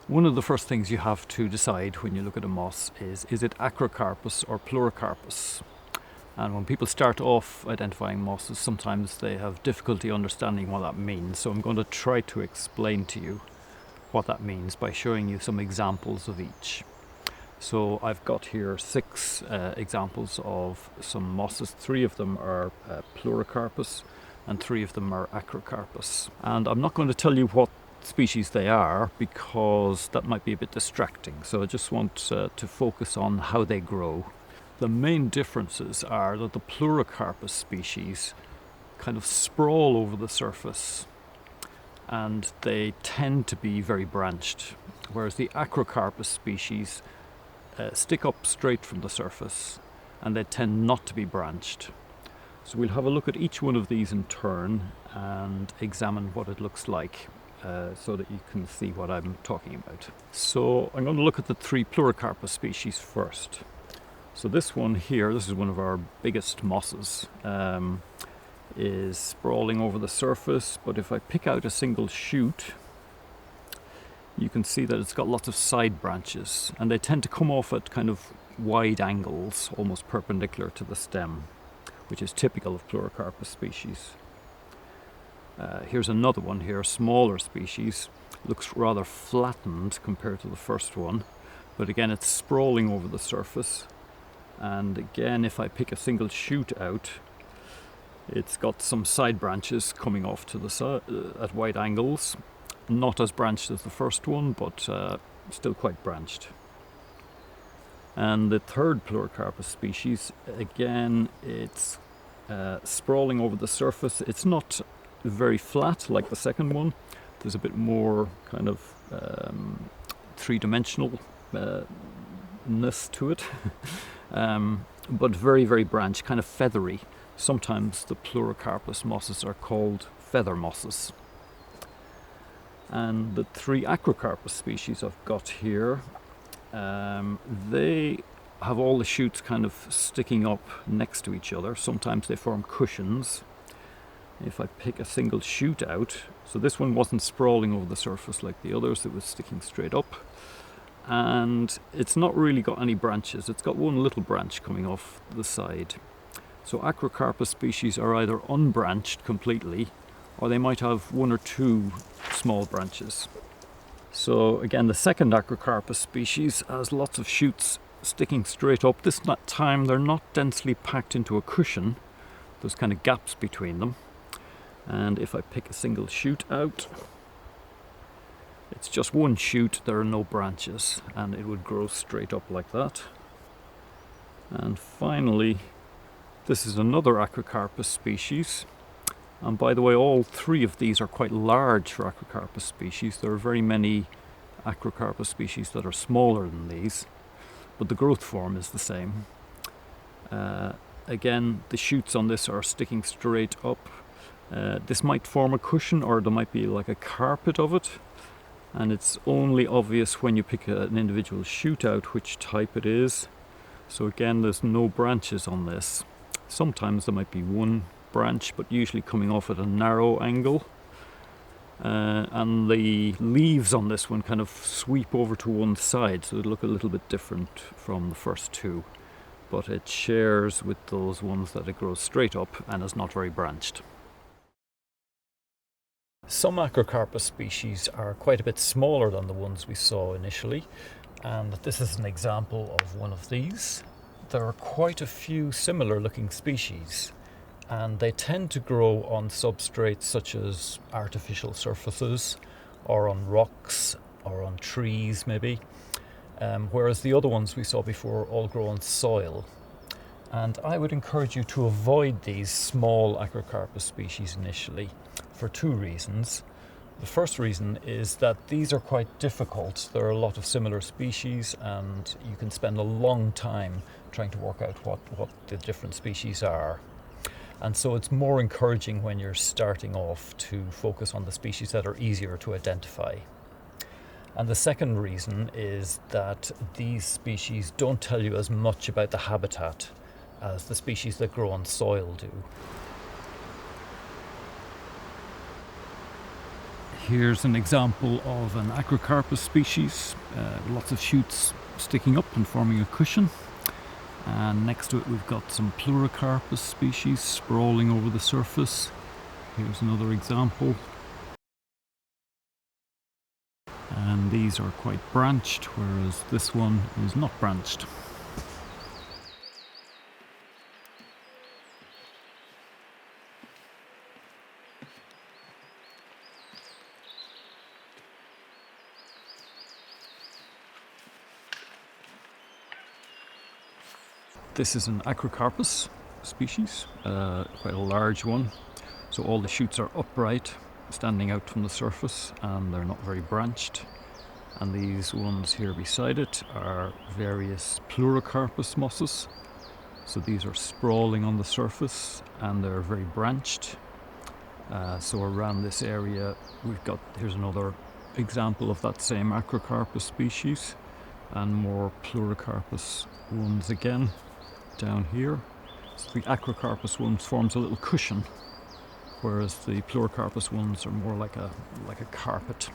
One of the first things you have to decide when you look at a moss is it Acrocarpous or pleurocarpous? And when people start off identifying mosses, sometimes they have difficulty understanding what that means. So I'm going to try to explain to you what that means by showing you some examples of each. So I've got here 6 examples of some mosses. 3 of them are pleurocarpous and 3 of them are Acrocarpous. And I'm not going to tell you what species they are because that might be a bit distracting. So I just want to focus on how they grow. The main differences are that the pleurocarpous species kind of sprawl over the surface and they tend to be very branched, whereas the Acrocarpous species stick up straight from the surface and they tend not to be branched. So we'll have a look at each one of these in turn and examine what it looks like so that you can see what I'm talking about. So I'm going to look at the 3 pleurocarpous species first. So this one here, this is one of our biggest mosses, is sprawling over the surface, but if I pick out a single shoot, you can see that it's got lots of side branches and they tend to come off at kind of wide angles, almost perpendicular to the stem, which is typical of pleurocarpous species. Here's another one here, a smaller species, looks rather flattened compared to the first one, but again it's sprawling over the surface. And again, if I pick a single shoot out, it's got some side branches coming off to the side at wide angles. Not as branched as the first one, but still quite branched. And the third pleurocarpous species, again, it's sprawling over the surface. It's not very flat like the second one. There's a bit more kind of three-dimensional ness to it, but very, very branched, kind of feathery. Sometimes the pleurocarpous mosses are called feather mosses. And the 3 Acrocarpous species I've got here, they have all the shoots kind of sticking up next to each other. Sometimes they form cushions. If I pick a single shoot out, so this one wasn't sprawling over the surface like the others, it was sticking straight up. And it's not really got any branches, it's got one little branch coming off the side. So Acrocarpous species are either unbranched completely, or they might have 1 or 2 small branches. So again, the second Acrocarpous species has lots of shoots sticking straight up. This time they're not densely packed into a cushion, there's kind of gaps between them. And if I pick a single shoot out, it's just one shoot, there are no branches, and it would grow straight up like that. And finally, this is another Acrocarpous species. And by the way, all 3 of these are quite large for Acrocarpous species. There are very many Acrocarpous species that are smaller than these, but the growth form is the same. Again, the shoots on this are sticking straight up. This might form a cushion, or there might be like a carpet of it. And it's only obvious when you pick an individual shoot out which type it is. So again, there's no branches on this. Sometimes there might be one branch, but usually coming off at a narrow angle. And the leaves on this one kind of sweep over to one side, so they look a little bit different from the first 2. But it shares with those ones that it grows straight up and is not very branched. Some Acrocarpous species are quite a bit smaller than the ones we saw initially, and this is an example of one of these. There are quite a few similar looking species, and they tend to grow on substrates such as artificial surfaces, or on rocks, or on trees maybe, whereas the other ones we saw before all grow on soil. And I would encourage you to avoid these small Acrocarpous species initially, for 2 reasons. The first reason is that these are quite difficult. There are a lot of similar species and you can spend a long time trying to work out what the different species are. And so it's more encouraging when you're starting off to focus on the species that are easier to identify. And the second reason is that these species don't tell you as much about the habitat as the species that grow on soil do. Here's an example of an Acrocarpous species, lots of shoots sticking up and forming a cushion. And next to it we've got some pleurocarpous species sprawling over the surface. Here's another example. And these are quite branched, whereas this one is not branched. This is an Acrocarpous species, quite a large one. So all the shoots are upright, standing out from the surface, and they're not very branched. And these ones here beside it are various pleurocarpous mosses. So these are sprawling on the surface and they're very branched. So around this area here's another example of that same Acrocarpous species, and more pleurocarpous ones again down here. So the Acrocarpous ones forms a little cushion, whereas the pleurocarpous ones are more like a carpet.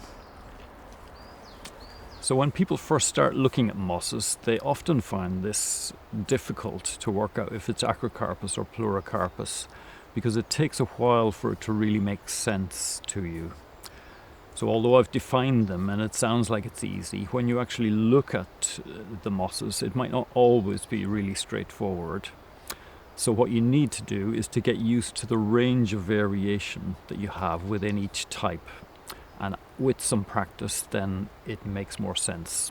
So when people first start looking at mosses, they often find this difficult to work out if it's Acrocarpous or pleurocarpous, because it takes a while for it to really make sense to you. So although I've defined them and it sounds like it's easy, when you actually look at the mosses, it might not always be really straightforward. So what you need to do is to get used to the range of variation that you have within each type. And with some practice, then it makes more sense.